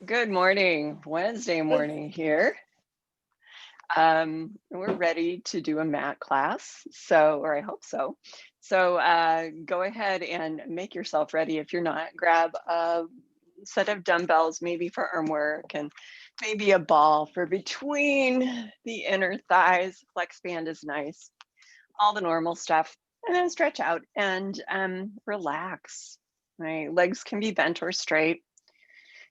Good morning, Wednesday morning here. We're ready to do a mat class, or I hope so. Go ahead and make yourself ready. If you're not, grab a set of dumbbells, maybe for arm work, and maybe a ball for between the inner thighs. Flex band is nice, all the normal stuff, and then stretch out and relax. Right, legs can be bent or straight.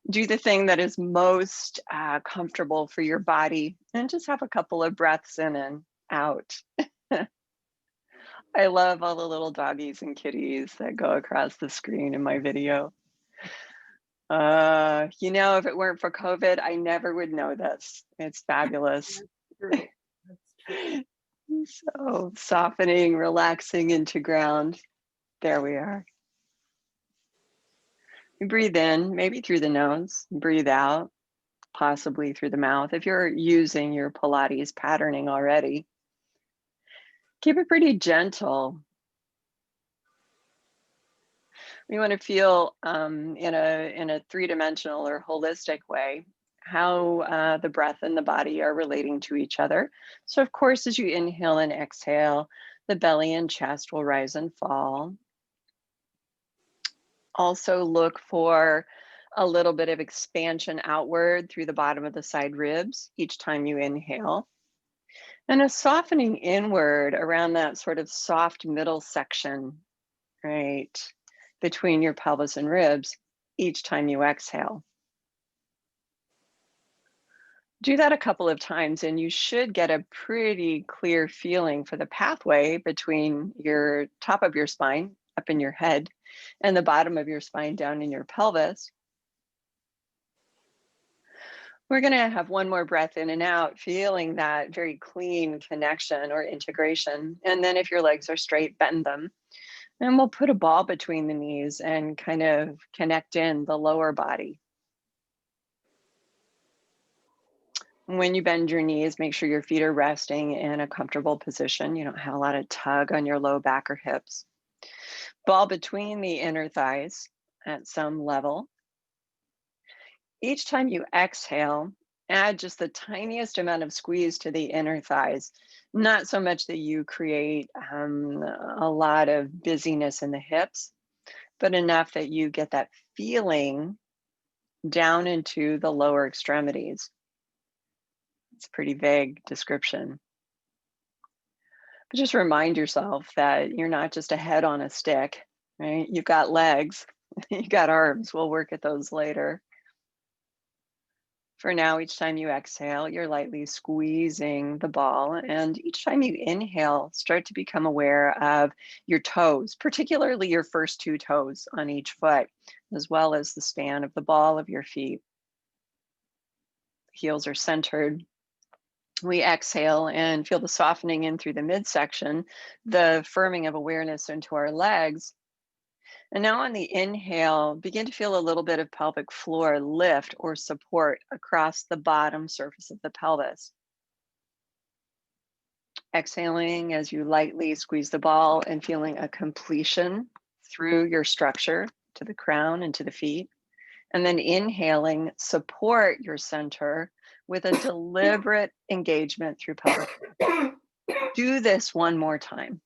Do the thing that is most comfortable for your body and just have a couple of breaths in and out. I love all the little doggies and kitties that go across the screen in my video. If it weren't for COVID, I never would know this. It's fabulous. That's true. That's true. So softening, relaxing into ground. There we are. You breathe in, maybe through the nose, breathe out, possibly through the mouth. If you're using your Pilates patterning already, keep it pretty gentle. We want to feel in a three-dimensional or holistic way how the breath and the body are relating to each other. So, of course, as you inhale and exhale, the belly and chest will rise and fall. Also, look for a little bit of expansion outward through the bottom of the side ribs each time you inhale. And a softening inward around that sort of soft middle section, right, between your pelvis and ribs each time you exhale. Do that a couple of times, and you should get a pretty clear feeling for the pathway between your top of your spine up in your head and the bottom of your spine down in your pelvis. We're going to have one more breath in and out, feeling that very clean connection or integration. And then if your legs are straight, bend them. And we'll put a ball between the knees and kind of connect in the lower body. When you bend your knees, make sure your feet are resting in a comfortable position. You don't have a lot of tug on your low back or hips. Ball between the inner thighs at some level. Each time you exhale, add just the tiniest amount of squeeze to the inner thighs. Not so much that you create a lot of busyness in the hips, but enough that you get that feeling down into the lower extremities. It's a pretty vague description. But just remind yourself that you're not just a head on a stick, right? You've got legs, you got arms. We'll work at those later. For now, each time you exhale, you're lightly squeezing the ball. And each time you inhale, start to become aware of your toes, particularly your first two toes on each foot, as well as the span of the ball of your feet. Heels are centered. We exhale and feel the softening in through the midsection, the firming of awareness into our legs. And now on the inhale, begin to feel a little bit of pelvic floor lift or support across the bottom surface of the pelvis. Exhaling as you lightly squeeze the ball and feeling a completion through your structure to the crown and to the feet. And then inhaling, support your center with a deliberate engagement through pelvic floor. Do this one more time.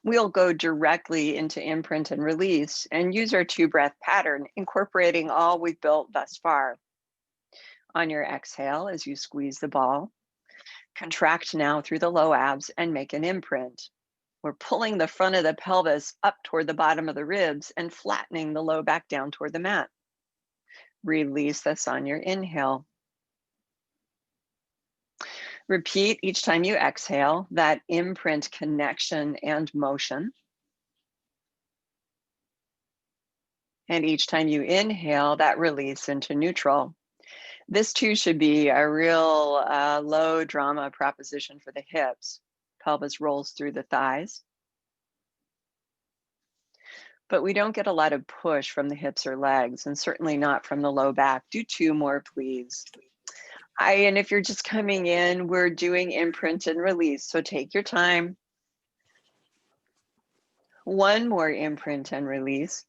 We'll go directly into imprint and release and use our two breath pattern, incorporating all we've built thus far. On your exhale, as you squeeze the ball, contract now through the low abs and make an imprint. We're pulling the front of the pelvis up toward the bottom of the ribs and flattening the low back down toward the mat. Release this on your inhale. Repeat each time you exhale that imprint connection and motion. And each time you inhale, that release into neutral. This too should be a real low drama proposition for the hips. Pelvis rolls through the thighs. But we don't get a lot of push from the hips or legs, and certainly not from the low back. Do two more, please. And if you're just coming in, we're doing imprint and release. So take your time. One more imprint and release.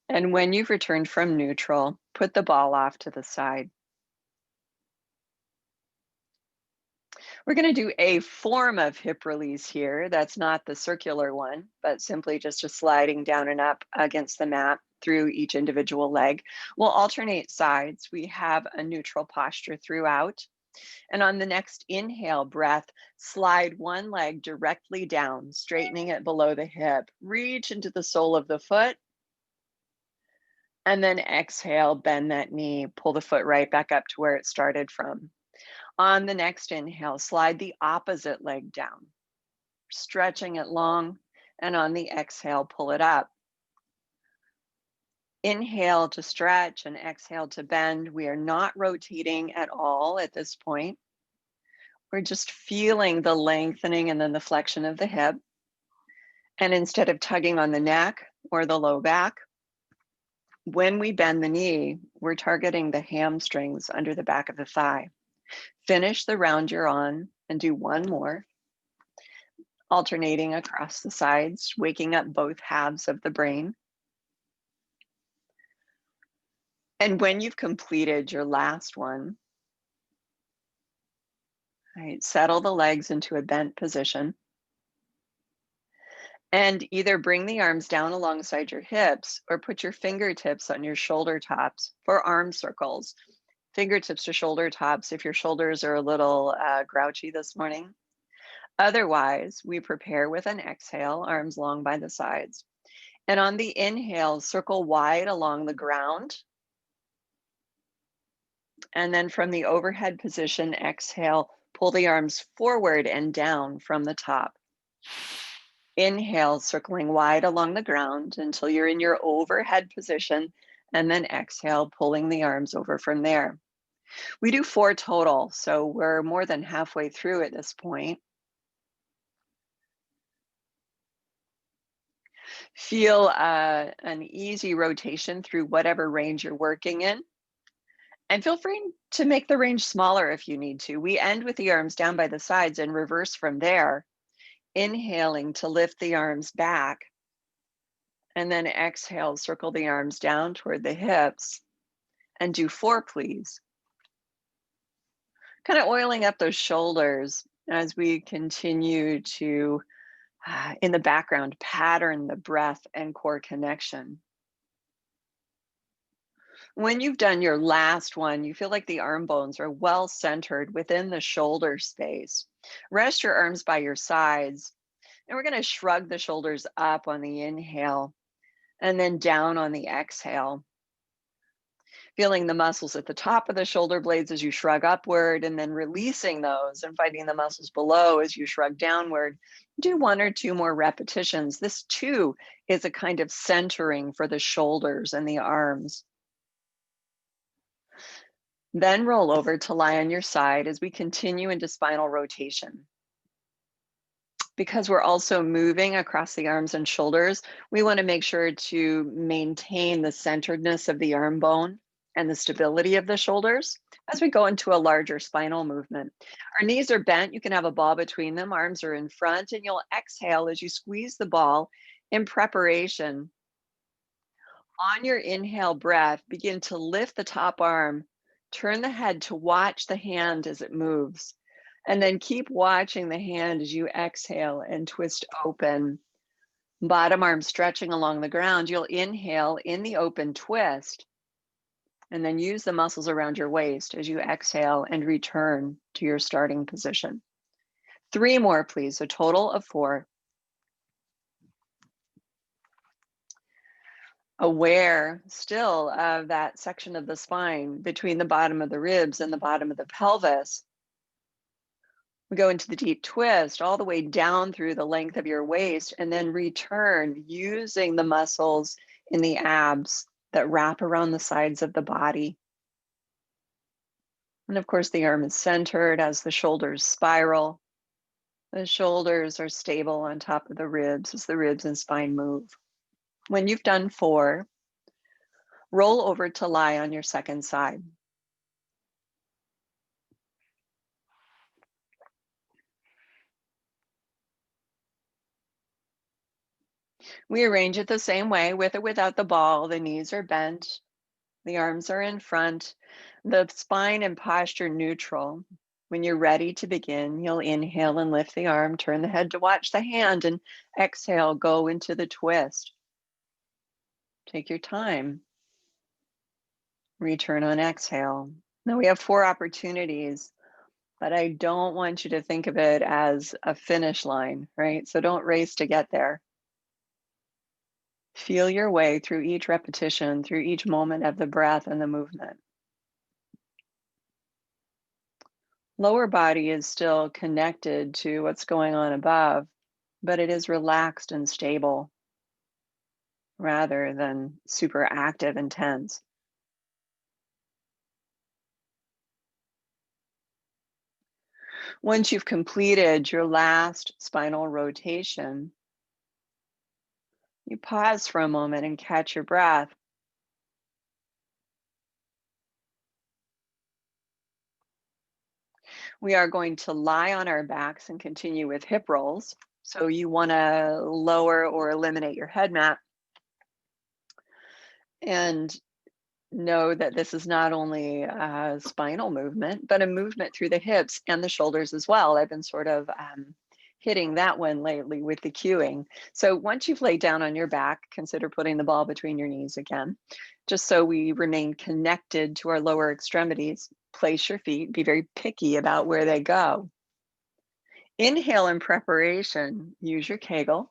And when you've returned from neutral, put the ball off to the side. We're going to do a form of hip release here. That's not the circular one, but simply just a sliding down and up against the mat through each individual leg. We'll alternate sides. We have a neutral posture throughout. And on the next inhale breath, slide one leg directly down, straightening it below the hip. Reach into the sole of the foot. And then exhale, bend that knee, pull the foot right back up to where it started from. On the next inhale, slide the opposite leg down, stretching it long. And on the exhale, pull it up. Inhale to stretch and exhale to bend. We are not rotating at all at this point. We're just feeling the lengthening and then the flexion of the hip. And instead of tugging on the neck or the low back, when we bend the knee, we're targeting the hamstrings under the back of the thigh. Finish the round you're on and do one more, alternating across the sides, waking up both halves of the brain. And when you've completed your last one, right, settle the legs into a bent position. And either bring the arms down alongside your hips or put your fingertips on your shoulder tops for arm circles. Fingertips to shoulder tops if your shoulders are a little grouchy this morning. Otherwise, we prepare with an exhale, arms long by the sides. And on the inhale, circle wide along the ground. And then from the overhead position, exhale, pull the arms forward and down from the top. Inhale, circling wide along the ground until you're in your overhead position, and then exhale, pulling the arms over from there. We do 4 total, so we're more than halfway through at this point. Feel an easy rotation through whatever range you're working in. And feel free to make the range smaller if you need to. We end with the arms down by the sides and reverse from there. Inhaling to lift the arms back, and then exhale, circle the arms down toward the hips, and do 4, please. Kind of oiling up those shoulders as we continue to, in the background, pattern the breath and core connection. When you've done your last one, you feel like the arm bones are well centered within the shoulder space. Rest your arms by your sides. And we're going to shrug the shoulders up on the inhale and then down on the exhale. Feeling the muscles at the top of the shoulder blades as you shrug upward, and then releasing those and fighting the muscles below as you shrug downward. Do 1 or 2 more repetitions. This too is a kind of centering for the shoulders and the arms. Then roll over to lie on your side as we continue into spinal rotation. Because we're also moving across the arms and shoulders, we want to make sure to maintain the centeredness of the arm bone and the stability of the shoulders as we go into a larger spinal movement. Our knees are bent. You can have a ball between them. Arms are in front, and you'll exhale as you squeeze the ball in preparation. On your inhale breath, begin to lift the top arm, turn the head to watch the hand as it moves. And then keep watching the hand as you exhale and twist open. Bottom arm stretching along the ground. You'll inhale in the open twist, and then use the muscles around your waist as you exhale and return to your starting position. 3 more, please, a total of 4. Aware still of that section of the spine between the bottom of the ribs and the bottom of the pelvis. We go into the deep twist all the way down through the length of your waist, and then return using the muscles in the abs that wrap around the sides of the body. And of course, the arm is centered as the shoulders spiral. The shoulders are stable on top of the ribs as the ribs and spine move. When you've done 4, roll over to lie on your second side. We arrange it the same way, with or without the ball. The knees are bent, the arms are in front, the spine and posture neutral. When you're ready to begin, you'll inhale and lift the arm, turn the head to watch the hand, and exhale, go into the twist. Take your time. Return on exhale. Now we have 4 opportunities, but I don't want you to think of it as a finish line, right? So don't race to get there. Feel your way through each repetition, through each moment of the breath and the movement. Lower body is still connected to what's going on above, but it is relaxed and stable rather than super active and tense. Once you've completed your last spinal rotation, you pause for a moment and catch your breath. We are going to lie on our backs and continue with hip rolls. So you want to lower or eliminate your head mat. And know that this is not only a spinal movement, but a movement through the hips and the shoulders as well. I've been sort of hitting that one lately with the cueing. So once you've laid down on your back, consider putting the ball between your knees again, just so we remain connected to our lower extremities. Place your feet, be very picky about where they go. Inhale in preparation, use your Kegel.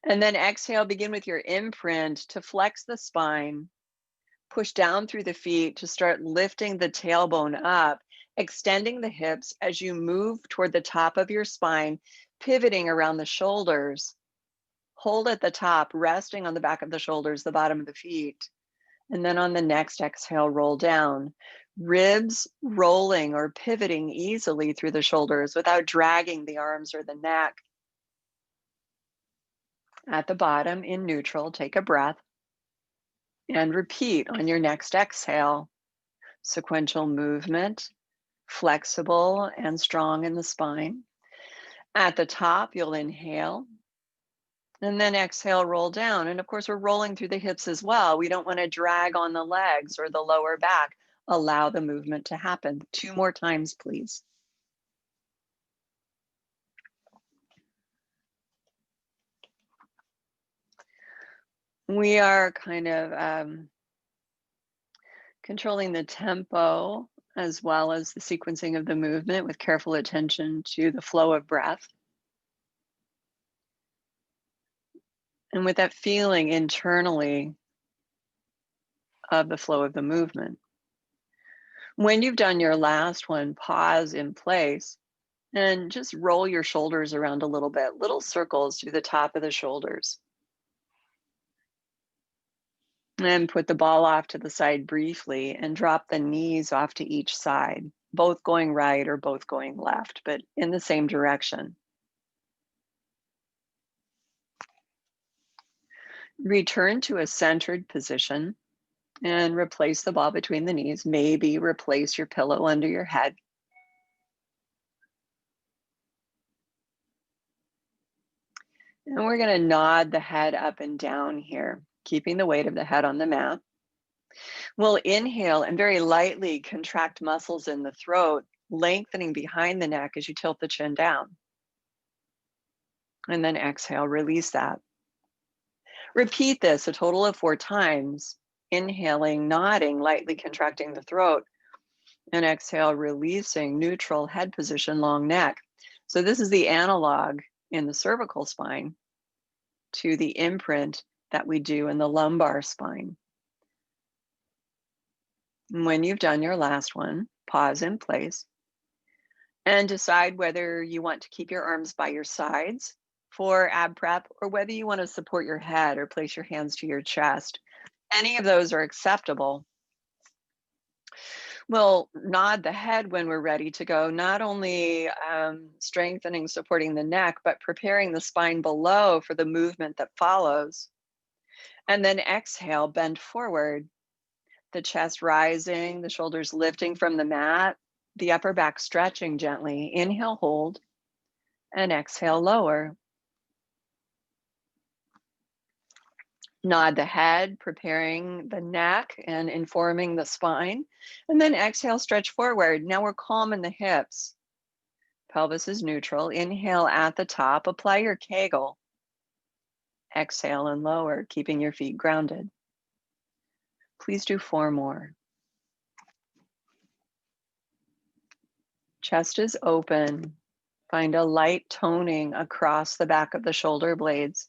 And then exhale, begin with your imprint to flex the spine. Push down through the feet to start lifting the tailbone up, extending the hips as you move toward the top of your spine, pivoting around the shoulders. Hold at the top, resting on the back of the shoulders, the bottom of the feet. And then on the next exhale, roll down. Ribs rolling or pivoting easily through the shoulders without dragging the arms or the neck. At the bottom, in neutral, take a breath and repeat on your next exhale. Sequential movement, flexible and strong in the spine. At the top, you'll inhale and then exhale, roll down. And of course, we're rolling through the hips as well. We don't want to drag on the legs or the lower back. Allow the movement to happen. 2 more times, please. We are kind of controlling the tempo as well as the sequencing of the movement with careful attention to the flow of breath. And with that feeling internally of the flow of the movement. When you've done your last one, pause in place and just roll your shoulders around a little bit, little circles through the top of the shoulders. And put the ball off to the side briefly and drop the knees off to each side, both going right or both going left, but in the same direction. Return to a centered position and replace the ball between the knees. Maybe replace your pillow under your head. And we're going to nod the head up and down here, keeping the weight of the head on the mat. We'll inhale and very lightly contract muscles in the throat, lengthening behind the neck as you tilt the chin down. And then exhale, release that. Repeat this a total of 4 times. Inhaling, nodding, lightly contracting the throat. And exhale, releasing, neutral head position, long neck. So this is the analog in the cervical spine to the imprint that we do in the lumbar spine. When you've done your last one, pause in place and decide whether you want to keep your arms by your sides for ab prep or whether you want to support your head or place your hands to your chest. Any of those are acceptable. We'll nod the head when we're ready to go, not only strengthening, supporting the neck, but preparing the spine below for the movement that follows. And then exhale, bend forward, the chest rising, the shoulders lifting from the mat, the upper back stretching gently. Inhale, hold, and exhale, lower. Nod the head, preparing the neck and informing the spine. And then exhale, stretch forward. Now we're calm in the hips. Pelvis is neutral. Inhale at the top. Apply your Kegel. Exhale and lower, keeping your feet grounded. Please do 4 more. Chest is open. Find a light toning across the back of the shoulder blades.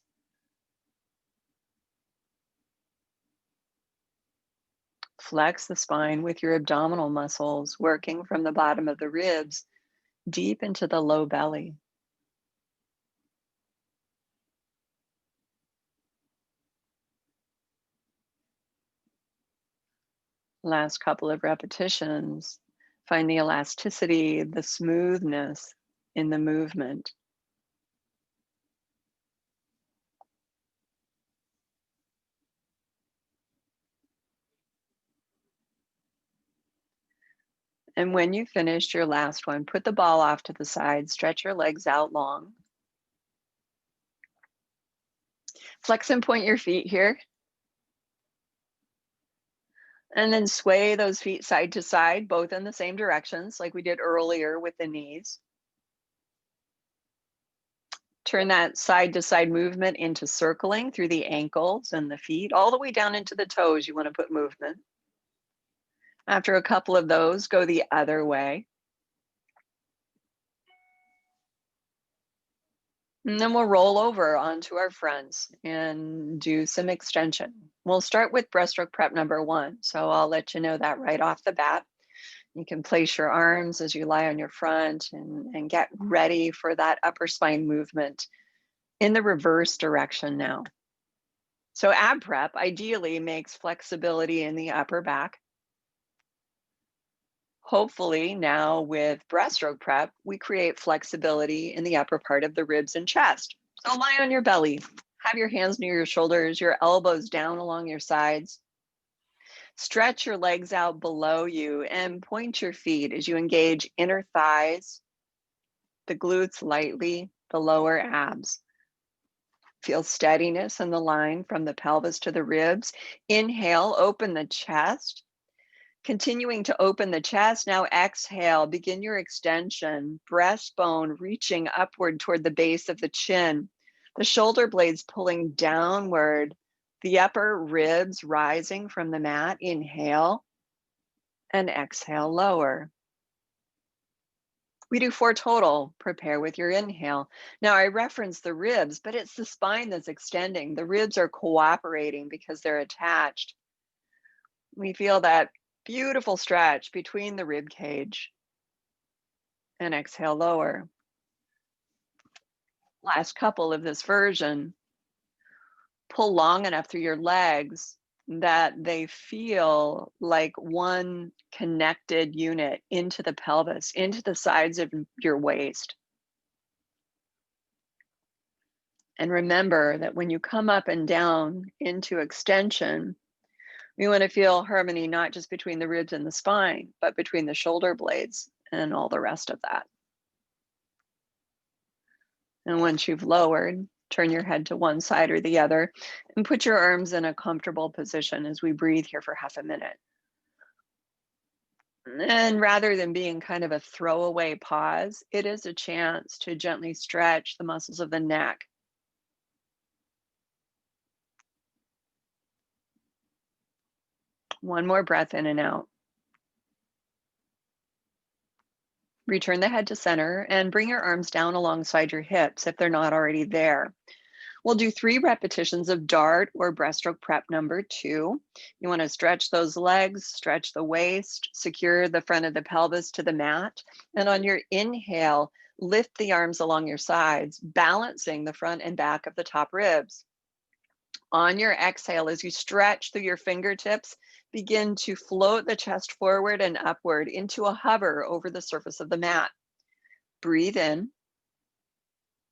Flex the spine with your abdominal muscles, working from the bottom of the ribs deep into the low belly. Last couple of repetitions. Find the elasticity, the smoothness in the movement. And when you finished your last one, put the ball off to the side, stretch your legs out long. Flex and point your feet here. And then sway those feet side to side, both in the same directions, like we did earlier with the knees. Turn that side to side movement into circling through the ankles and the feet, all the way down into the toes. You want to put movement. After a couple of those, go the other way. And then we'll roll over onto our fronts and do some extension. We'll start with breaststroke prep number 1. So I'll let you know that right off the bat. You can place your arms as you lie on your front and get ready for that upper spine movement in the reverse direction now. So ab prep ideally makes flexibility in the upper back. Hopefully now with breaststroke prep, we create flexibility in the upper part of the ribs and chest. So lie on your belly, have your hands near your shoulders, your elbows down along your sides. Stretch your legs out below you and point your feet as you engage inner thighs, the glutes lightly, the lower abs. Feel steadiness in the line from the pelvis to the ribs. Inhale, open the chest. Continuing to open the chest, now exhale, begin your extension, breastbone reaching upward toward the base of the chin, the shoulder blades pulling downward, the upper ribs rising from the mat. Inhale and exhale, lower. We do 4 total. Prepare with your inhale. Now I reference the ribs, but it's the spine that's extending. The ribs are cooperating because they're attached. We feel that beautiful stretch between the rib cage. And exhale, lower. Last couple of this version. Pull long enough through your legs that they feel like one connected unit into the pelvis, into the sides of your waist. And remember that when you come up and down into extension, we want to feel harmony not just between the ribs and the spine, but between the shoulder blades and all the rest of that. And once you've lowered, turn your head to one side or the other and put your arms in a comfortable position as we breathe here for half a minute. And rather than being kind of a throwaway pause, it is a chance to gently stretch the muscles of the neck. One more breath in and out. Return the head to center and bring your arms down alongside your hips if they're not already there. We'll do 3 repetitions of dart or breaststroke prep number 2. You want to stretch those legs, stretch the waist, secure the front of the pelvis to the mat. And on your inhale, lift the arms along your sides, balancing the front and back of the top ribs. On your exhale, as you stretch through your fingertips, begin to float the chest forward and upward into a hover over the surface of the mat. Breathe in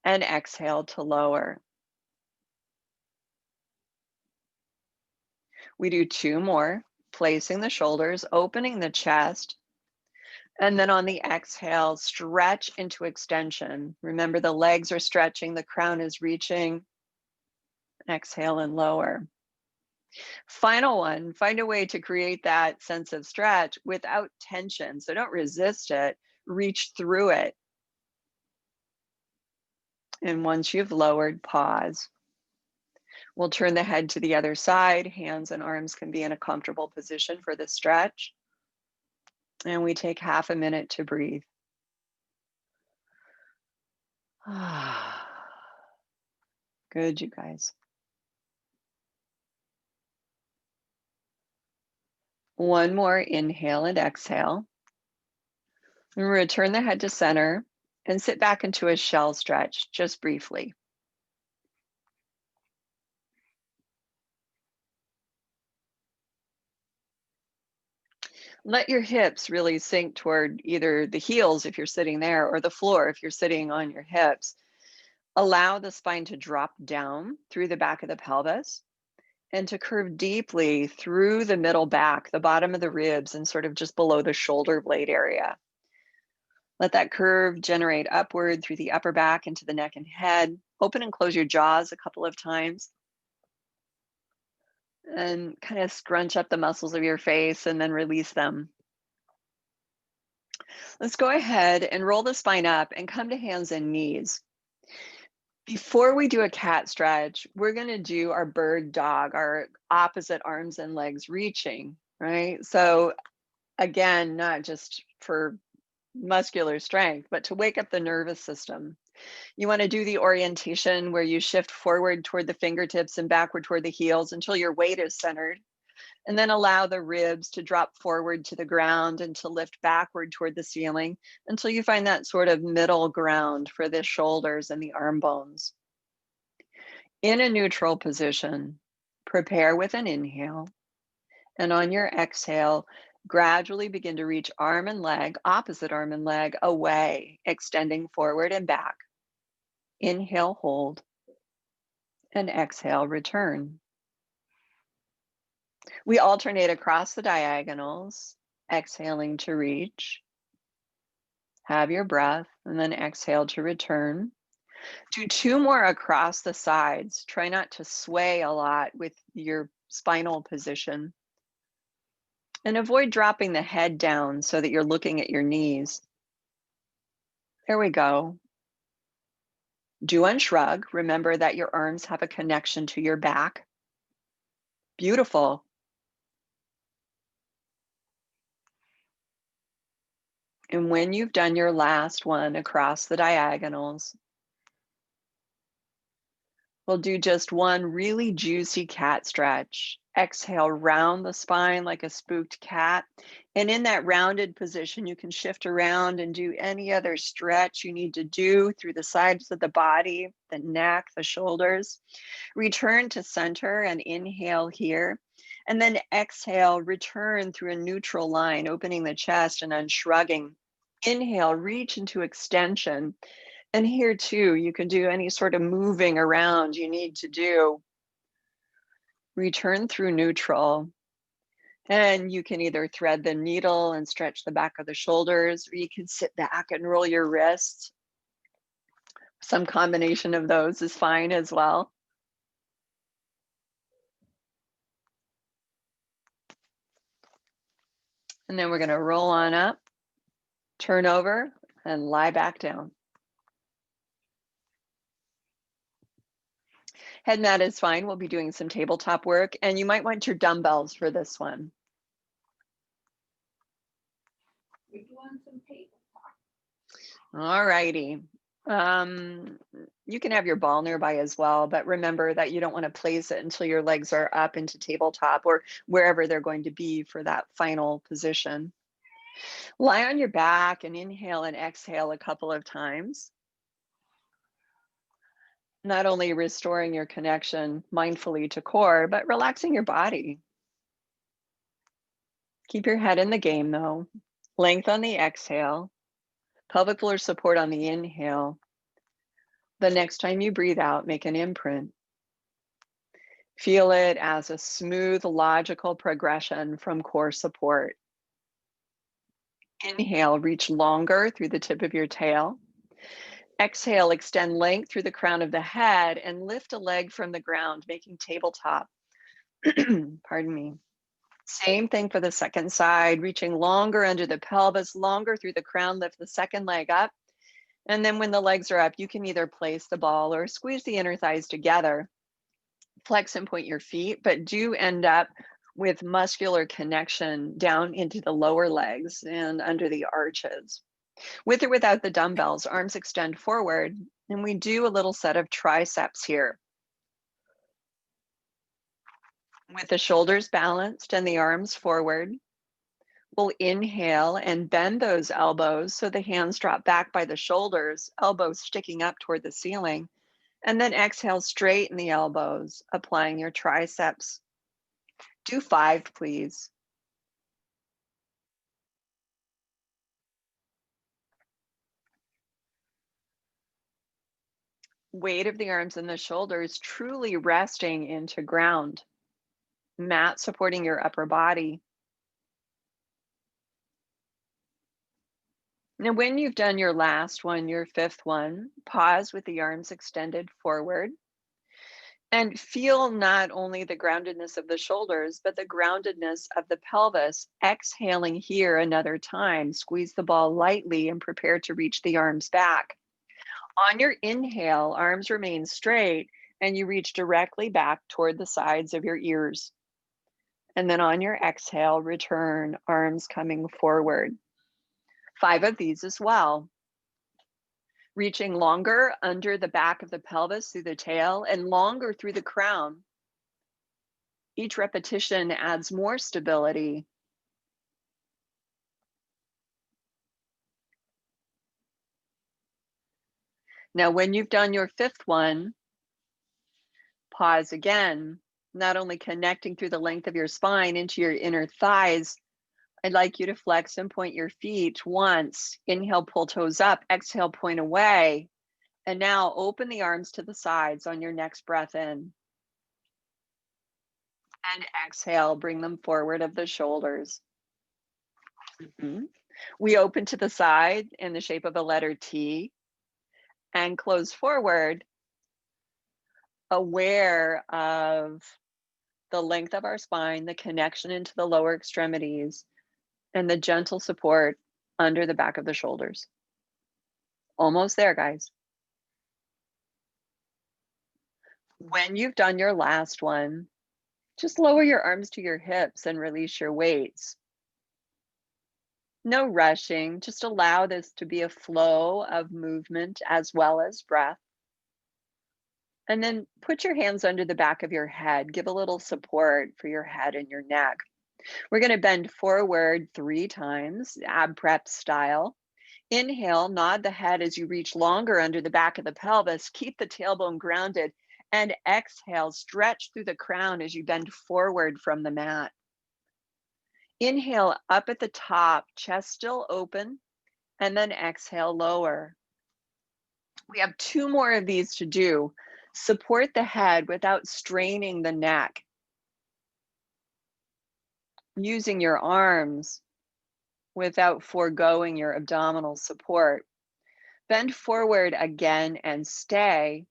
and exhale to lower. We do 2 more, placing the shoulders, opening the chest, and then on the exhale, stretch into extension. Remember, the legs are stretching, the crown is reaching. Exhale and lower. Final one, find a way to create that sense of stretch without tension. So don't resist it, reach through it. And once you've lowered, pause. We'll turn the head to the other side. Hands and arms can be in a comfortable position for the stretch. And we take half a minute to breathe. Good, you guys. One more inhale and exhale. And return the head to center and sit back into a shell stretch just briefly. Let your hips really sink toward either the heels if you're sitting there or the floor if you're sitting on your hips. Allow the spine to drop down through the back of the pelvis and to curve deeply through the middle back, the bottom of the ribs, and sort of just below the shoulder blade area. Let that curve generate upward through the upper back into the neck and head. Open and close your jaws a couple of times. And kind of scrunch up the muscles of your face and then release them. Let's go ahead and roll the spine up and come to hands and knees. Before we do a cat stretch, we're going to do our bird dog, our opposite arms and legs reaching, right? So again, not just for muscular strength, but to wake up the nervous system. You want to do the orientation where you shift forward toward the fingertips and backward toward the heels until your weight is centered. And then allow the ribs to drop forward to the ground and to lift backward toward the ceiling until you find that sort of middle ground for the shoulders and the arm bones. In a neutral position, prepare with an inhale. And on your exhale, gradually begin to reach arm and leg, opposite arm and leg away, extending forward and back. Inhale, hold, and exhale, return. We alternate across the diagonals, exhaling to reach. Have your breath, and then exhale to return. Do two more across the sides. Try not to sway a lot with your spinal position. And avoid dropping the head down so that you're looking at your knees. There we go. Do unshrug. Remember that your arms have a connection to your back. Beautiful. And when you've done your last one across the diagonals, we'll do just one really juicy cat stretch. Exhale, round the spine like a spooked cat. And in that rounded position, you can shift around and do any other stretch you need to do through the sides of the body, the neck, the shoulders. Return to center and inhale here. And then exhale, return through a neutral line, opening the chest and unshrugging. Inhale, reach into extension. And here too, you can do any sort of moving around you need to do. Return through neutral. And you can either thread the needle and stretch the back of the shoulders, or you can sit back and roll your wrists. Some combination of those is fine as well. And then we're going to roll on up, turn over, and lie back down. Head mat is fine. We'll be doing some tabletop work, and you might want your dumbbells for this one. We're doing some tabletop. All righty. You can have your ball nearby as well, but remember that you don't want to place it until your legs are up into tabletop or wherever they're going to be for that final position. Lie on your back and inhale and exhale a couple of times. Not only restoring your connection mindfully to core, but relaxing your body. Keep your head in the game though. Length on the exhale. Pelvic floor support on the inhale. The next time you breathe out, make an imprint. Feel it as a smooth, logical progression from core support. Inhale, reach longer through the tip of your tail. Exhale, extend length through the crown of the head and lift a leg from the ground, making tabletop. Pardon me. Same thing for the second side, reaching longer under the pelvis, longer through the crown, lift the second leg up. And then when the legs are up, you can either place the ball or squeeze the inner thighs together, flex and point your feet, but do end up with muscular connection down into the lower legs and under the arches. With or without the dumbbells, arms extend forward, and we do a little set of triceps here. With the shoulders balanced and the arms forward, we'll inhale and bend those elbows so the hands drop back by the shoulders, elbows sticking up toward the ceiling. And then exhale, straighten the elbows, applying your triceps. Do 5, please. Weight of the arms and the shoulders truly resting into ground. Mat supporting your upper body. Now, when you've done your last one, your 5th one, pause with the arms extended forward and feel not only the groundedness of the shoulders, but the groundedness of the pelvis. Exhaling here another time, squeeze the ball lightly and prepare to reach the arms back. On your inhale, arms remain straight and you reach directly back toward the sides of your ears. And then on your exhale, return, arms coming forward. 5 of these as well. Reaching longer under the back of the pelvis through the tail and longer through the crown. Each repetition adds more stability. Now, when you've done your 5th one, pause again, not only connecting through the length of your spine into your inner thighs. I'd like you to flex and point your feet once. Inhale, pull toes up. Exhale, point away. And now open the arms to the sides on your next breath in. And exhale, bring them forward of the shoulders. We open to the side in the shape of a letter T and close forward, aware of the length of our spine, the connection into the lower extremities, and the gentle support under the back of the shoulders. Almost there, guys. When you've done your last one, just lower your arms to your hips and release your weights. No rushing, just allow this to be a flow of movement as well as breath. And then put your hands under the back of your head. Give a little support for your head and your neck. We're going to bend forward 3 times, ab prep style. Inhale, nod the head as you reach longer under the back of the pelvis. Keep the tailbone grounded. And exhale, stretch through the crown as you bend forward from the mat. Inhale up at the top, chest still open, and then exhale, lower. We have 2 more of these to do. Support the head without straining the neck. Using your arms without foregoing your abdominal support. Bend forward again and stay.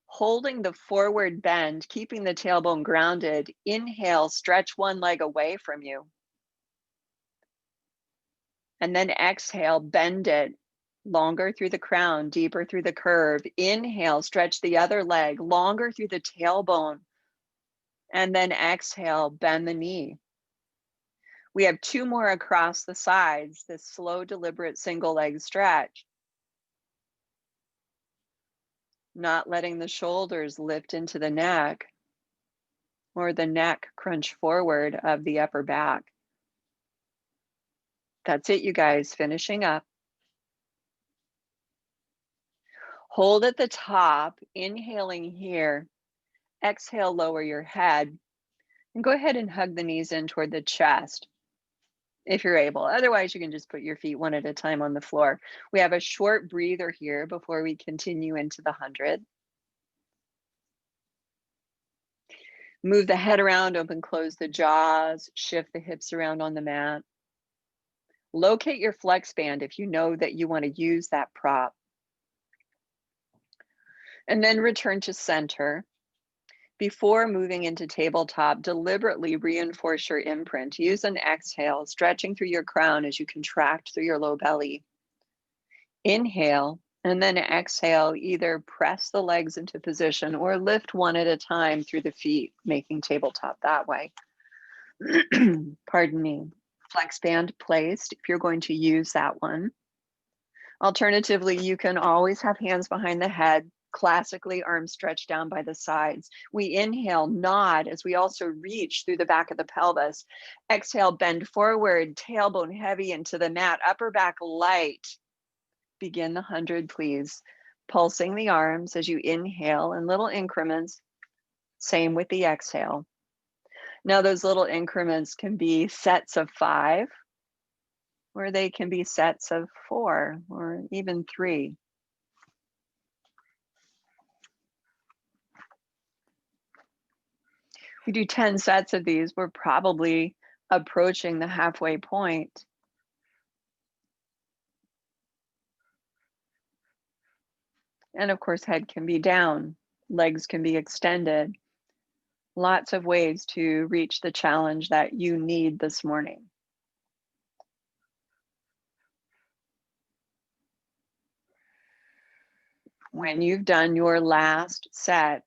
Holding the forward bend, keeping the tailbone grounded. Inhale, stretch one leg away from you. And then exhale, bend it longer through the crown, deeper through the curve. Inhale, stretch the other leg longer through the tailbone. And then exhale, bend the knee. We have 2 more across the sides, this slow, deliberate single leg stretch. Not letting the shoulders lift into the neck or the neck crunch forward of the upper back. That's it, you guys, finishing up. Hold at the top, inhaling here. Exhale, lower your head. And go ahead and hug the knees in toward the chest if you're able. Otherwise, you can just put your feet one at a time on the floor. We have a short breather here before we continue into the 100. Move the head around, open, close the jaws, shift the hips around on the mat. Locate your flex band if you know that you want to use that prop. And then return to center. Before moving into tabletop, deliberately reinforce your imprint. Use an exhale, stretching through your crown as you contract through your low belly. Inhale, and then exhale, either press the legs into position or lift one at a time through the feet, making tabletop that way. Pardon me. Flex band placed if you're going to use that one. Alternatively, you can always have hands behind the head, classically arms stretched down by the sides. We inhale, nod as we also reach through the back of the pelvis. Exhale, bend forward, tailbone heavy into the mat, upper back light. Begin the 100, please. Pulsing the arms as you inhale in little increments. Same with the exhale. Now, those little increments can be sets of 5, or they can be sets of 4, or even 3. We do 10 sets of these, we're probably approaching the halfway point. And of course, head can be down, legs can be extended. Lots of ways to reach the challenge that you need this morning. When you've done your last set,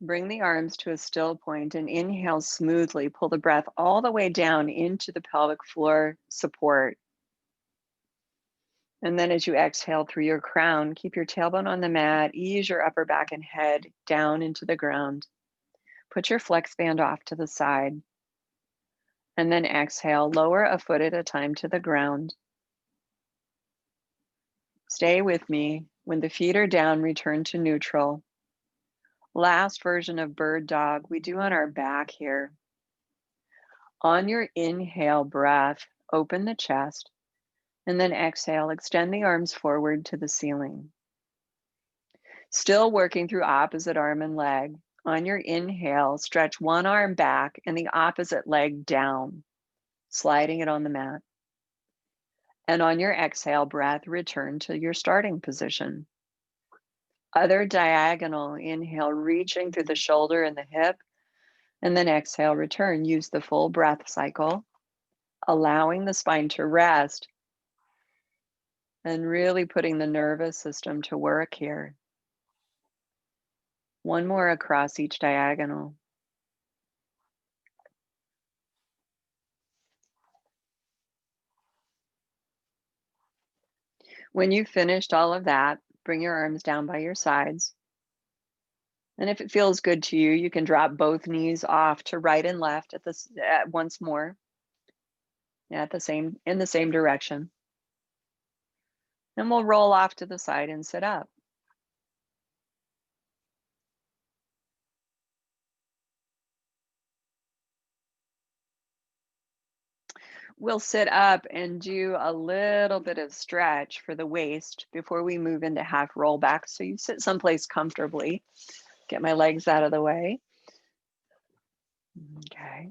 bring the arms to a still point and inhale smoothly. Pull the breath all the way down into the pelvic floor support. And then as you exhale through your crown, keep your tailbone on the mat, ease your upper back and head down into the ground. Put your flex band off to the side. And then exhale, lower a foot at a time to the ground. Stay with me. When the feet are down, return to neutral. Last version of bird dog, we do on our back here. On your inhale breath, open the chest, and then exhale, extend the arms forward to the ceiling. Still working through opposite arm and leg. On your inhale, stretch one arm back and the opposite leg down, sliding it on the mat. And on your exhale breath, return to your starting position. Other diagonal, inhale, reaching through the shoulder and the hip, and then exhale, return. Use the full breath cycle, allowing the spine to rest and really putting the nervous system to work here. One more across each diagonal. When you've finished all of that, bring your arms down by your sides. And if it feels good to you, you can drop both knees off to right and left once more. In the same direction. And we'll roll off to the side and sit up. We'll sit up and do a little bit of stretch for the waist before we move into half rollback. So you sit someplace comfortably. Get my legs out of the way. Okay.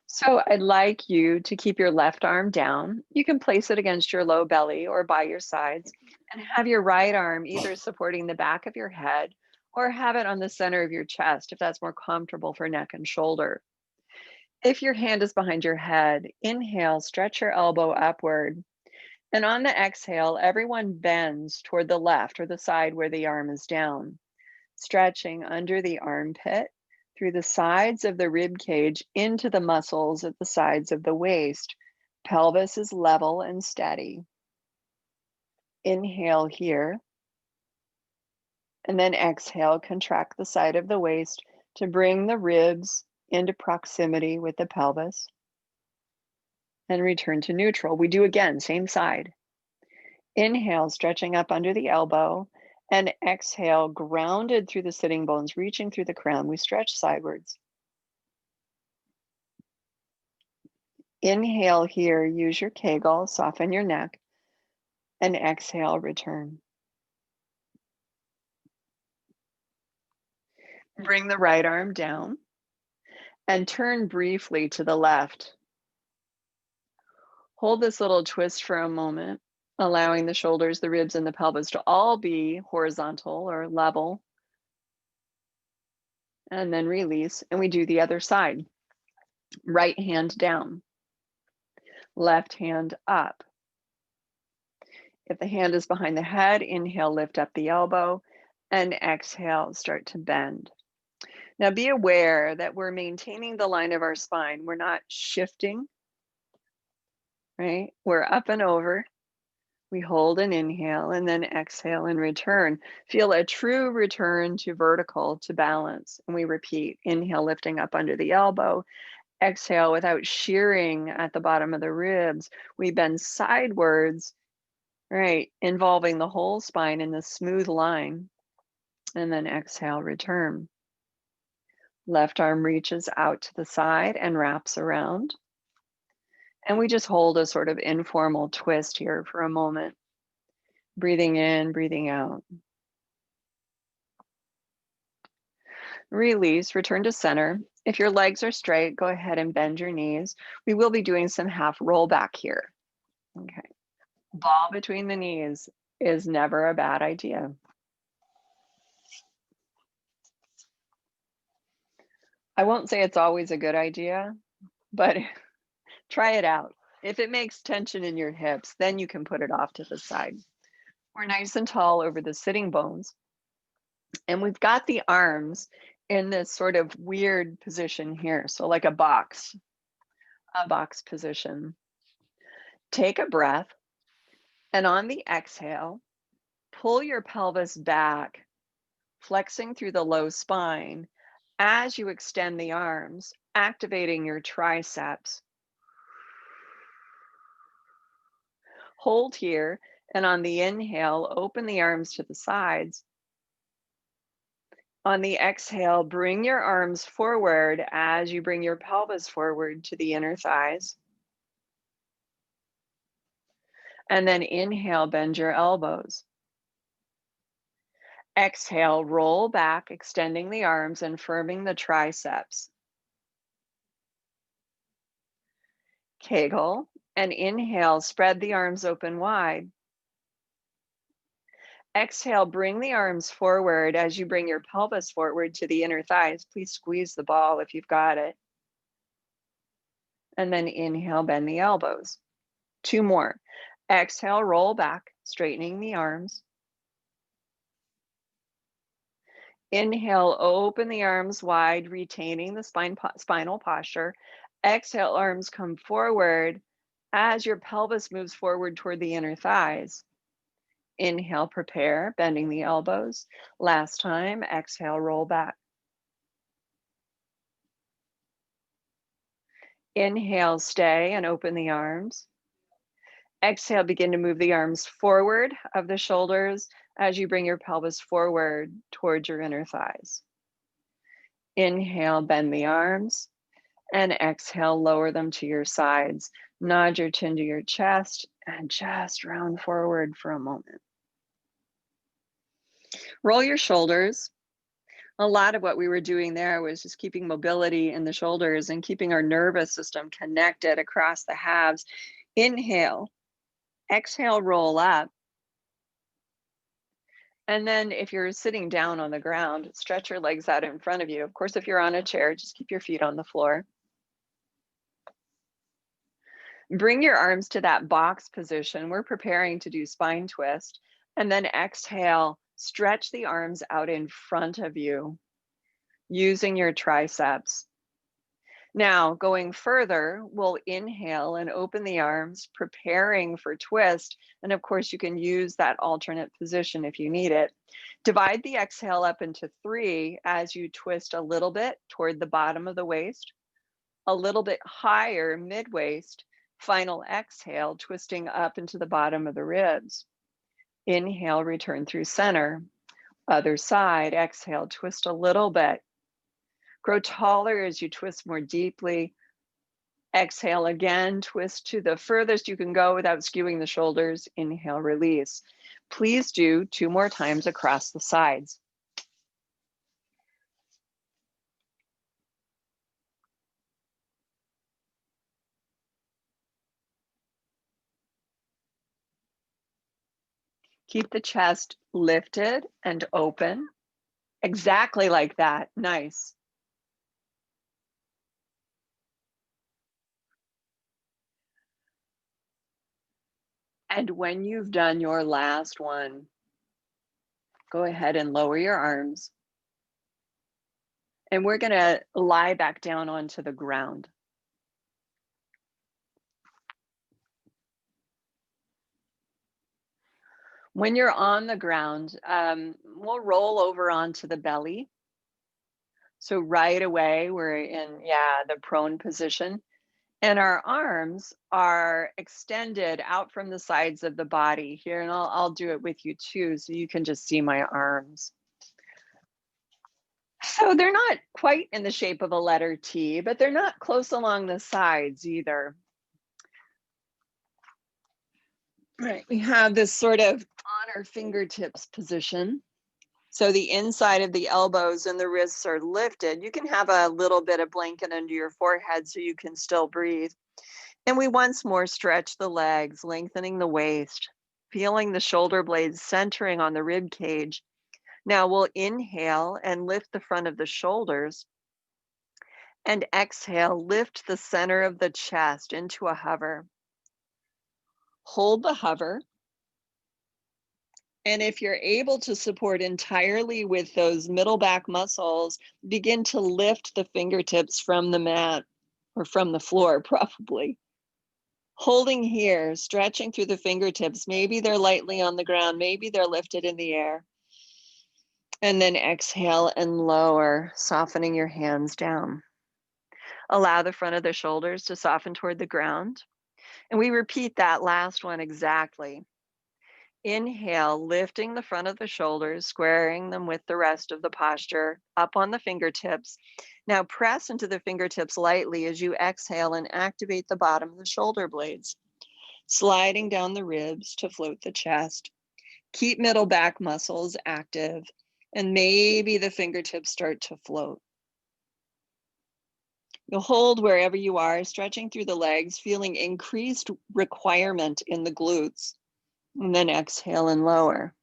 So I'd like you to keep your left arm down. You can place it against your low belly or by your sides and have your right arm either supporting the back of your head or have it on the center of your chest if that's more comfortable for neck and shoulder. If your hand is behind your head, inhale, stretch your elbow upward. And on the exhale, everyone bends toward the left or the side where the arm is down, stretching under the armpit, through the sides of the rib cage into the muscles at the sides of the waist. Pelvis is level and steady. Inhale here. And then exhale, contract the side of the waist to bring the ribs into proximity with the pelvis. And return to neutral. We do again, same side. Inhale, stretching up under the elbow. And exhale, grounded through the sitting bones, reaching through the crown. We stretch sidewards. Inhale here, use your Kegel, soften your neck. And exhale, return. Bring the right arm down and turn briefly to the left. Hold this little twist for a moment, allowing the shoulders, the ribs, and the pelvis to all be horizontal or level. and then release. And we do the other side. Right hand down, left hand up. If the hand is behind the head, inhale, lift up the elbow, and exhale, start to bend. Now be aware that we're maintaining the line of our spine. We're not shifting, right? We're up and over. We hold and inhale and then exhale and return. Feel a true return to vertical, to balance. And we repeat, inhale, lifting up under the elbow. Exhale without shearing at the bottom of the ribs. We bend sidewards, right? Involving the whole spine in this smooth line. And then exhale, return. Left arm reaches out to the side and wraps around. And we just hold a sort of informal twist here for a moment. Breathing in, breathing out. Release, return to center. If your legs are straight, go ahead and bend your knees. We will be doing some half roll back here. Okay. Ball between the knees is never a bad idea. I won't say it's always a good idea, but try it out. If it makes tension in your hips, then you can put it off to the side. We're nice and tall over the sitting bones. And we've got the arms in this sort of weird position here. So like a box position. Take a breath. And on the exhale, pull your pelvis back, flexing through the low spine as you extend the arms, activating your triceps. Hold here, and on the inhale, open the arms to the sides. On the exhale, bring your arms forward as you bring your pelvis forward to the inner thighs. And then inhale, bend your elbows. Exhale, roll back, extending the arms and firming the triceps. Kegel, and inhale, spread the arms open wide. Exhale, bring the arms forward as you bring your pelvis forward to the inner thighs. Please squeeze the ball if you've got it. And then inhale, bend the elbows. 2 more. Exhale, roll back, straightening the arms. Inhale, open the arms wide, retaining the spinal posture. Exhale, arms come forward as your pelvis moves forward toward the inner thighs. Inhale, prepare, bending the elbows. Last time, exhale, roll back. Inhale, stay and open the arms. Exhale, begin to move the arms forward of the shoulders as you bring your pelvis forward towards your inner thighs. Inhale, bend the arms, and exhale, lower them to your sides. Nod your chin to your chest and just round forward for a moment. Roll your shoulders. A lot of what we were doing there was just keeping mobility in the shoulders and keeping our nervous system connected across the halves. Inhale, exhale, roll up. And then if you're sitting down on the ground, stretch your legs out in front of you. Of course, if you're on a chair, just keep your feet on the floor. Bring your arms to that box position. We're preparing to do spine twist. And then exhale, stretch the arms out in front of you using your triceps. Now, going further, we'll inhale and open the arms, preparing for twist. And of course, you can use that alternate position if you need it. Divide the exhale up into 3 as you twist a little bit toward the bottom of the waist, a little bit higher mid-waist, final exhale, twisting up into the bottom of the ribs. Inhale, return through center. Other side, exhale, twist a little bit. Grow taller as you twist more deeply. Exhale again, twist to the furthest you can go without skewing the shoulders. Inhale, release. Please do 2 more times across the sides. Keep the chest lifted and open. Exactly like that. Nice. And when you've done your last one, go ahead and lower your arms. And we're gonna lie back down onto the ground. When you're on the ground, we'll roll over onto the belly. So right away, we're in, yeah, the prone position. And our arms are extended out from the sides of the body here. And I'll do it with you too, so you can just see my arms. So they're not quite in the shape of a letter T, but they're not close along the sides either. Right, we have this sort of on our fingertips position. So the inside of the elbows and the wrists are lifted. You can have a little bit of blanket under your forehead so you can still breathe. And we once more stretch the legs, lengthening the waist, feeling the shoulder blades centering on the rib cage. Now we'll inhale and lift the front of the shoulders, and exhale, lift the center of the chest into a hover. Hold the hover. And if you're able to support entirely with those middle back muscles, begin to lift the fingertips from the mat or from the floor, probably. Holding here, stretching through the fingertips. Maybe they're lightly on the ground, maybe they're lifted in the air. And then exhale and lower, softening your hands down. Allow the front of the shoulders to soften toward the ground. And we repeat that last one exactly. Inhale, lifting the front of the shoulders, squaring them with the rest of the posture, up on the fingertips. Now press into the fingertips lightly as you exhale and activate the bottom of the shoulder blades, sliding down the ribs to float the chest. Keep middle back muscles active, and maybe the fingertips start to float. You'll hold wherever you are, stretching through the legs, feeling increased requirement in the glutes. And then exhale and lower.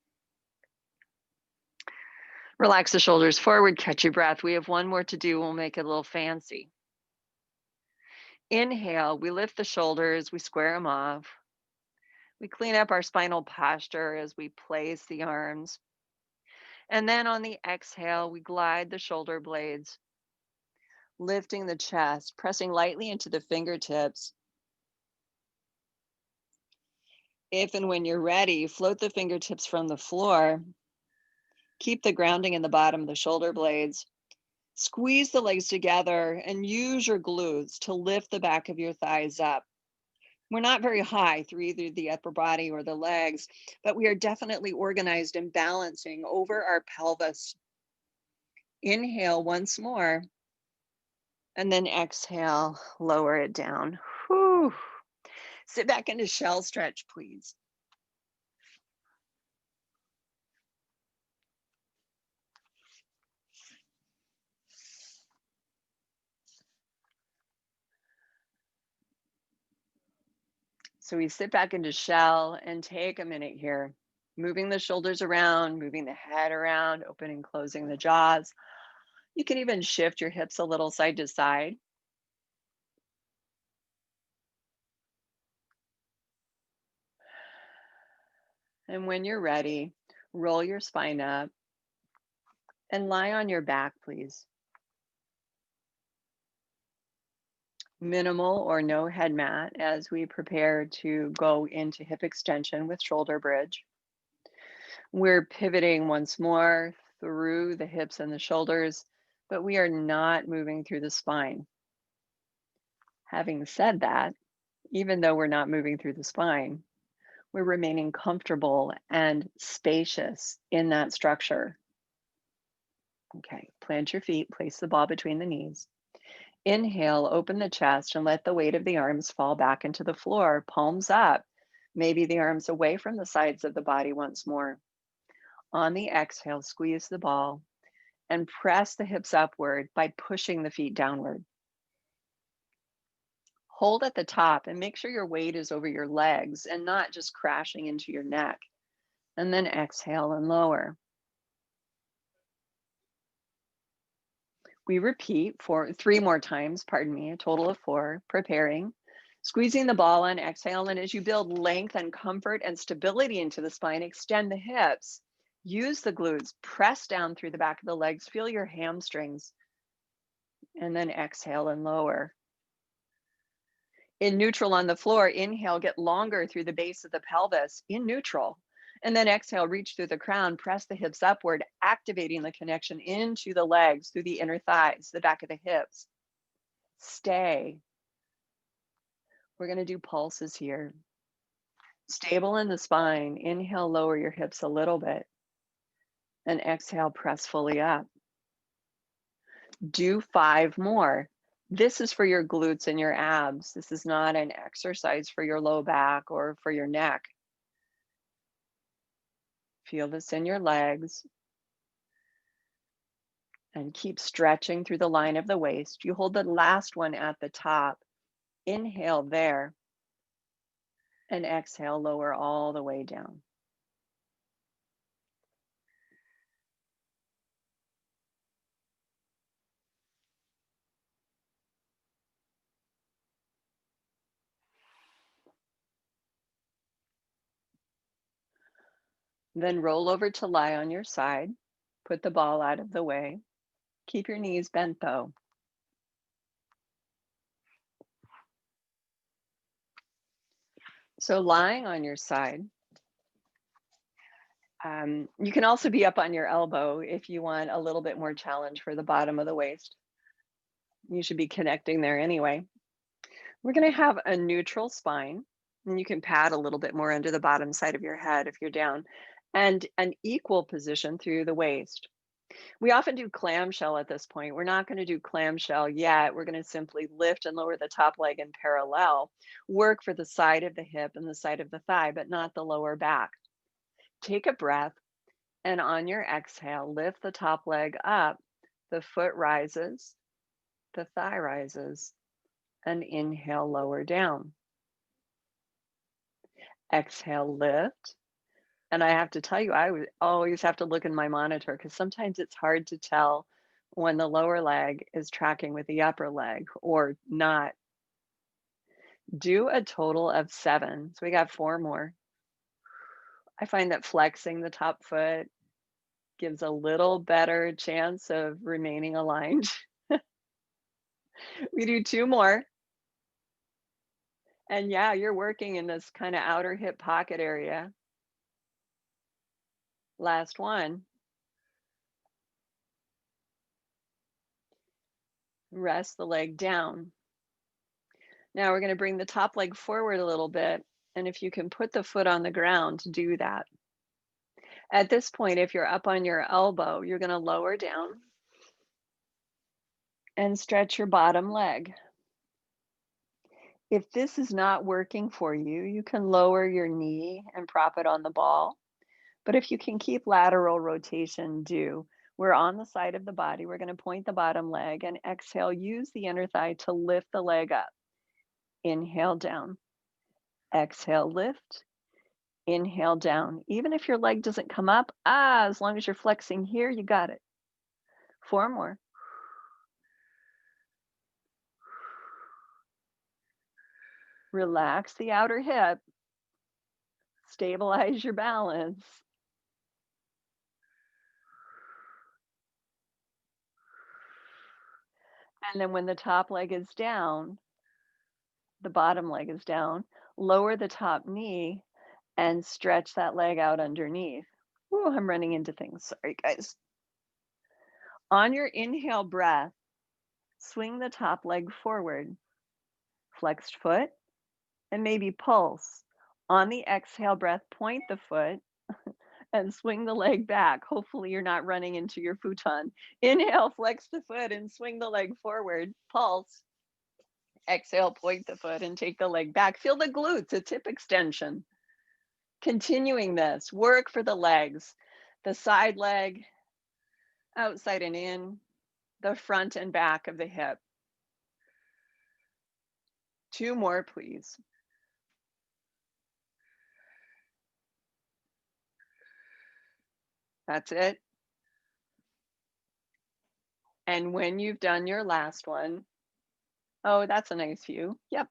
Relax the shoulders forward, catch your breath. We have one more to do. We'll make it a little fancy. Inhale, we lift the shoulders, we square them off. We clean up our spinal posture as we place the arms. And then on the exhale, we glide the shoulder blades, lifting the chest, pressing lightly into the fingertips. If and when you're ready, float the fingertips from the floor. Keep the grounding in the bottom of the shoulder blades. Squeeze the legs together and use your glutes to lift the back of your thighs up. We're not very high through either the upper body or the legs, but we are definitely organized and balancing over our pelvis. Inhale once more, and then exhale, lower it down. Whew. Sit back into shell stretch, please. So we sit back into shell and take a minute here, moving the shoulders around, moving the head around, opening and closing the jaws. You can even shift your hips a little side to side. And when you're ready, roll your spine up and lie on your back, please. Minimal or no head mat as we prepare to go into hip extension with shoulder bridge. We're pivoting once more through the hips and the shoulders, but we are not moving through the spine. Having said that, even though we're not moving through the spine, we're remaining comfortable and spacious in that structure. Okay, plant your feet, place the ball between the knees. Inhale, open the chest and let the weight of the arms fall back into the floor, palms up, maybe the arms away from the sides of the body once more. On the exhale, squeeze the ball and press the hips upward by pushing the feet downward. Hold at the top and make sure your weight is over your legs and not just crashing into your neck. And then exhale and lower. We repeat for 3 more times, pardon me, a total of 4, preparing. Squeezing the ball on exhale, and as you build length and comfort and stability into the spine, extend the hips. Use the glutes, press down through the back of the legs, feel your hamstrings, and then exhale and lower. In neutral on the floor, inhale, get longer through the base of the pelvis in neutral. And then exhale, reach through the crown, press the hips upward, activating the connection into the legs, through the inner thighs, the back of the hips. Stay. We're going to do pulses here. Stable in the spine. Inhale, lower your hips a little bit. And exhale, press fully up. Do 5 more. This is for your glutes and your abs. This is not an exercise for your low back or for your neck. Feel this in your legs. And keep stretching through the line of the waist. You hold the last one at the top. Inhale there. And exhale, lower all the way down. Then roll over to lie on your side. Put the ball out of the way. Keep your knees bent though. So lying on your side, you can also be up on your elbow if you want a little bit more challenge for the bottom of the waist. You should be connecting there anyway. We're going to have a neutral spine, and you can pat a little bit more under the bottom side of your head if you're down, and an equal position through the waist. We often do clamshell at this point. We're not going to do clamshell yet. We're going to simply lift and lower the top leg in parallel. Work for the side of the hip and the side of the thigh, but not the lower back. Take a breath, and on your exhale, lift the top leg up. The foot rises, the thigh rises, and inhale, lower down. Exhale, lift. And I have to tell you, I would always have to look in my monitor because sometimes it's hard to tell when the lower leg is tracking with the upper leg or not. Do a total of 7. So we got 4 more. I find that flexing the top foot gives a little better chance of remaining aligned. We do 2 more. And yeah, you're working in this kind of outer hip pocket area. Last one. Rest the leg down. Now we're going to bring the top leg forward a little bit. And if you can put the foot on the ground, do that. At this point, if you're up on your elbow, you're going to lower down and stretch your bottom leg. If this is not working for you, you can lower your knee and prop it on the ball. But if you can keep lateral rotation, do. We're on the side of the body. We're going to point the bottom leg and exhale. Use the inner thigh to lift the leg up. Inhale down. Exhale, lift. Inhale down. Even if your leg doesn't come up, as long as you're flexing here, you got it. 4 more. Relax the outer hip. Stabilize your balance. And then when the top leg is down, the bottom leg is down, lower the top knee and stretch that leg out underneath. Ooh, I'm running into things. Sorry, guys. On your inhale breath, swing the top leg forward, flexed foot, and maybe pulse. On the exhale breath, point the foot and swing the leg back. Hopefully you're not running into your futon. Inhale, flex the foot and swing the leg forward, pulse. Exhale, point the foot and take the leg back. Feel the glutes, it's hip extension. Continuing this, work for the legs, the side leg, outside and in, the front and back of the hip. 2 more, please. That's it. And when you've done your last one, oh, that's a nice view. Yep.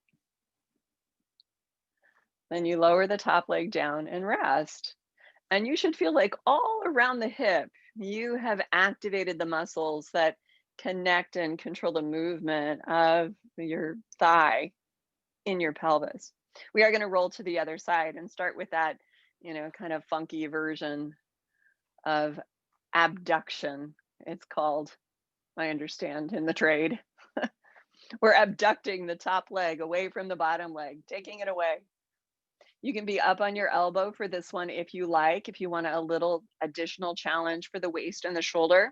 Then you lower the top leg down and rest. And you should feel like all around the hip, you have activated the muscles that connect and control the movement of your thigh in your pelvis. We are going to roll to the other side and start with that, kind of funky version of abduction. It's called, I understand, in the trade. We're abducting the top leg away from the bottom leg, taking it away. You can be up on your elbow for this one if you like, if you want a little additional challenge for the waist and the shoulder.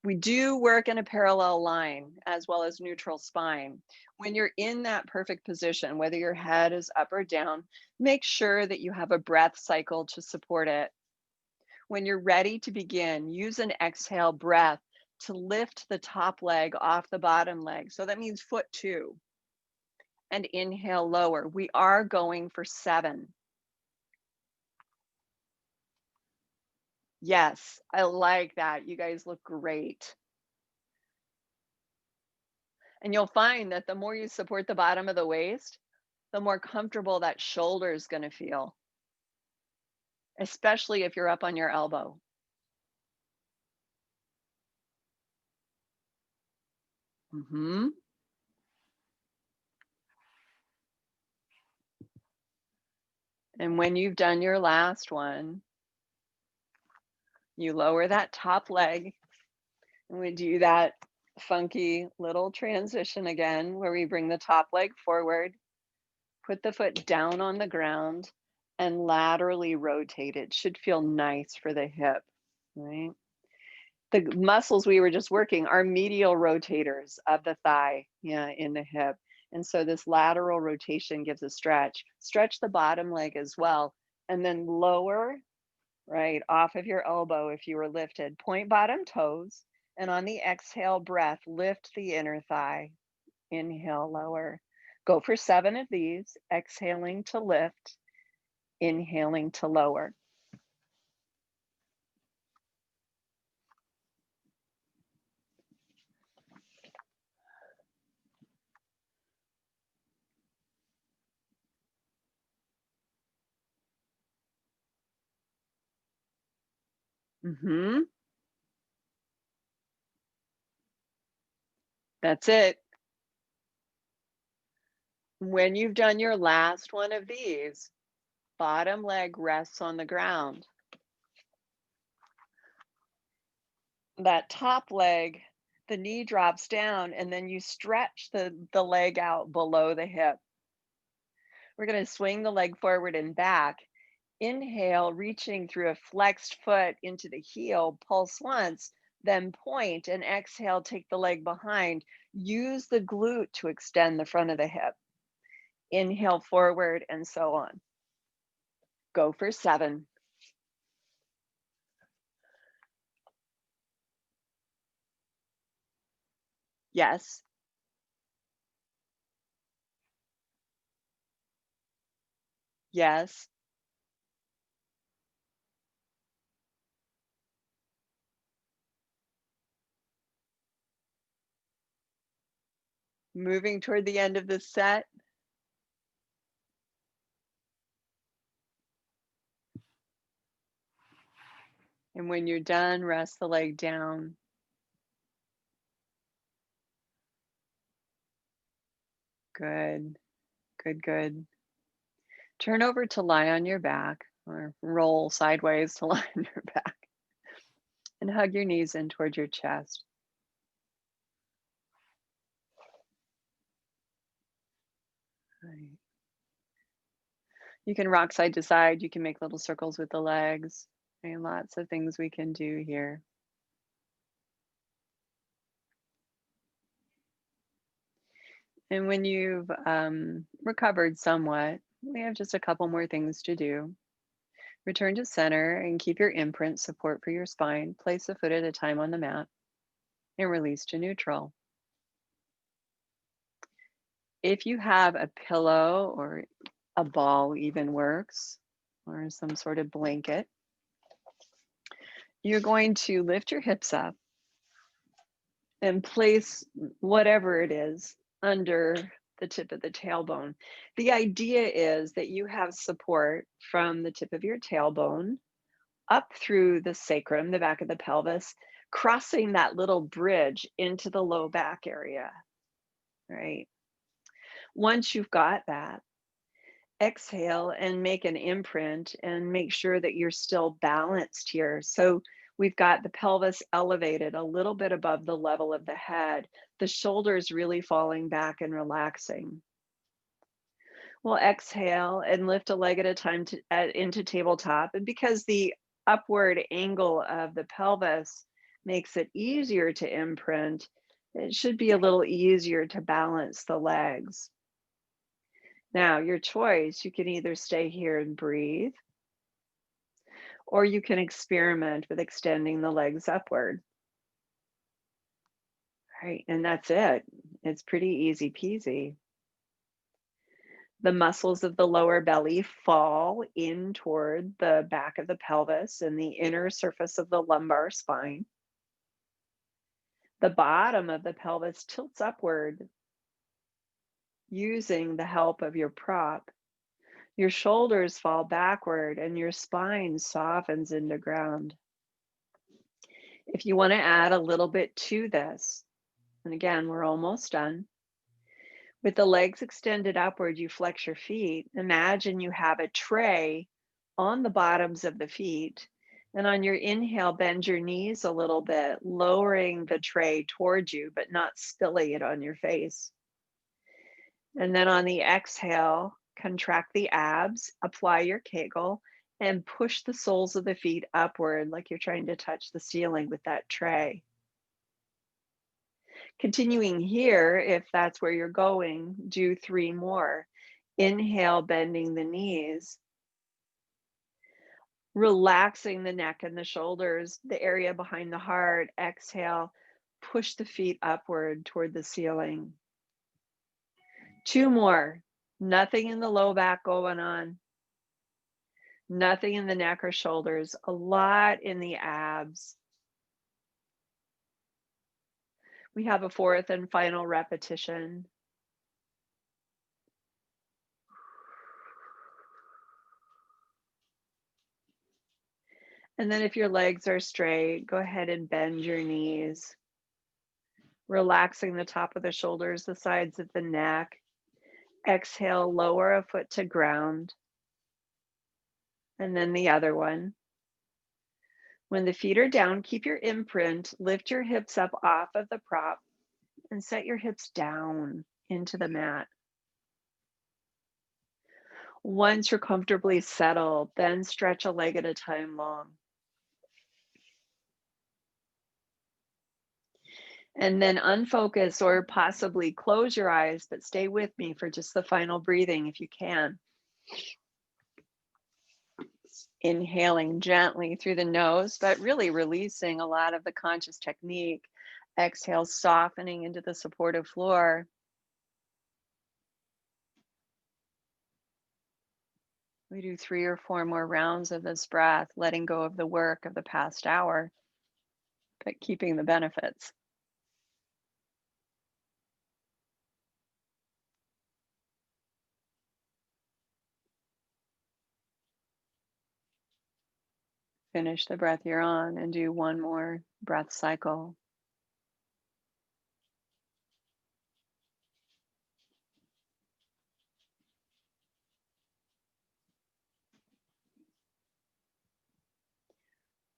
We do work in a parallel line as well as neutral spine. When you're in that perfect position, whether your head is up or down, make sure that you have a breath cycle to support it. When you're ready to begin, use an exhale breath to lift the top leg off the bottom leg. So that means foot 2. And inhale lower. We are going for 7. Yes, I like that. You guys look great. And you'll find that the more you support the bottom of the waist, the more comfortable that shoulder is going to feel, especially if you're up on your elbow. hmm And when you've done your last one, you lower that top leg, and we do that funky little transition again where we bring the top leg forward, put the foot down on the ground, and laterally rotate it. Should feel nice for the hip, right? The muscles we were just working are medial rotators of the thigh, yeah, in the hip. And so this lateral rotation gives a stretch. Stretch the bottom leg as well. And then lower, right, off of your elbow if you were lifted. Point bottom toes. And on the exhale breath, lift the inner thigh. Inhale, lower. Go for 7 of these. Exhaling to lift, inhaling to lower. That's it. When you've done your last one of these, bottom leg rests on the ground. That top leg, the knee drops down, and then you stretch the leg out below the hip. We're going to swing the leg forward and back. Inhale, reaching through a flexed foot into the heel, pulse once, then point, and exhale, take the leg behind. Use the glute to extend the front of the hip. Inhale forward, and so on. Go for 7. Yes. Yes. Moving toward the end of the set. And when you're done, rest the leg down. Good, good, good. Turn over to lie on your back or roll sideways to lie on your back and hug your knees in toward your chest. Right. You can rock side to side. You can make little circles with the legs. And lots of things we can do here. And when you've recovered somewhat, we have just a couple more things to do. Return to center and keep your imprint support for your spine. Place a foot at a time on the mat and release to neutral. If you have a pillow or a ball even works, or some sort of blanket, you're going to lift your hips up and place whatever it is under the tip of the tailbone. The idea is that you have support from the tip of your tailbone up through the sacrum, the back of the pelvis, crossing that little bridge into the low back area, right? Once you've got that, exhale and make an imprint and make sure that you're still balanced here. So we've got the pelvis elevated a little bit above the level of the head, the shoulders really falling back and relaxing. We'll exhale and lift a leg at a time into tabletop. And because the upward angle of the pelvis makes it easier to imprint, it should be a little easier to balance the legs. Now, your choice, you can either stay here and breathe, or you can experiment with extending the legs upward. Right, and that's it. It's pretty easy peasy. The muscles of the lower belly fall in toward the back of the pelvis and the inner surface of the lumbar spine. The bottom of the pelvis tilts upward using the help of your prop. Your shoulders fall backward and your spine softens into ground. If you want to add a little bit to this, and again, we're almost done. With the legs extended upward, you flex your feet. Imagine you have a tray on the bottoms of the feet. And on your inhale, bend your knees a little bit, lowering the tray towards you, but not spilling it on your face. And then on the exhale, contract the abs, apply your Kegel, and push the soles of the feet upward like you're trying to touch the ceiling with that tray. Continuing here, if that's where you're going, do 3 more. Inhale, bending the knees, relaxing the neck and the shoulders, the area behind the heart. Exhale, push the feet upward toward the ceiling. 2 more. Nothing in the low back going on. Nothing in the neck or shoulders. A lot in the abs. We have a 4th and final repetition. And then if your legs are straight, go ahead and bend your knees, relaxing the top of the shoulders, the sides of the neck. Exhale, lower a foot to ground. And then the other one. When the feet are down, keep your imprint, lift your hips up off of the prop, and set your hips down into the mat. Once you're comfortably settled, then stretch a leg at a time long. And then unfocus or possibly close your eyes, but stay with me for just the final breathing if you can. Inhaling gently through the nose, but really releasing a lot of the conscious technique. Exhale, softening into the supportive floor. We do 3 or 4 more rounds of this breath, letting go of the work of the past hour, but keeping the benefits. Finish the breath you're on and do 1 more breath cycle.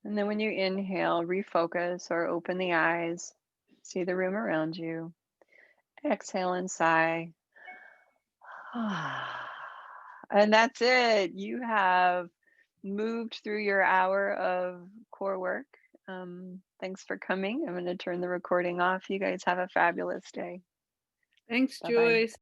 And then when you inhale, refocus or open the eyes, see the room around you. Exhale and sigh. And that's it. You have moved through your hour of core work. Thanks for coming. I'm going to turn the recording off. You guys have a fabulous day. Thanks, Bye bye. Joyce.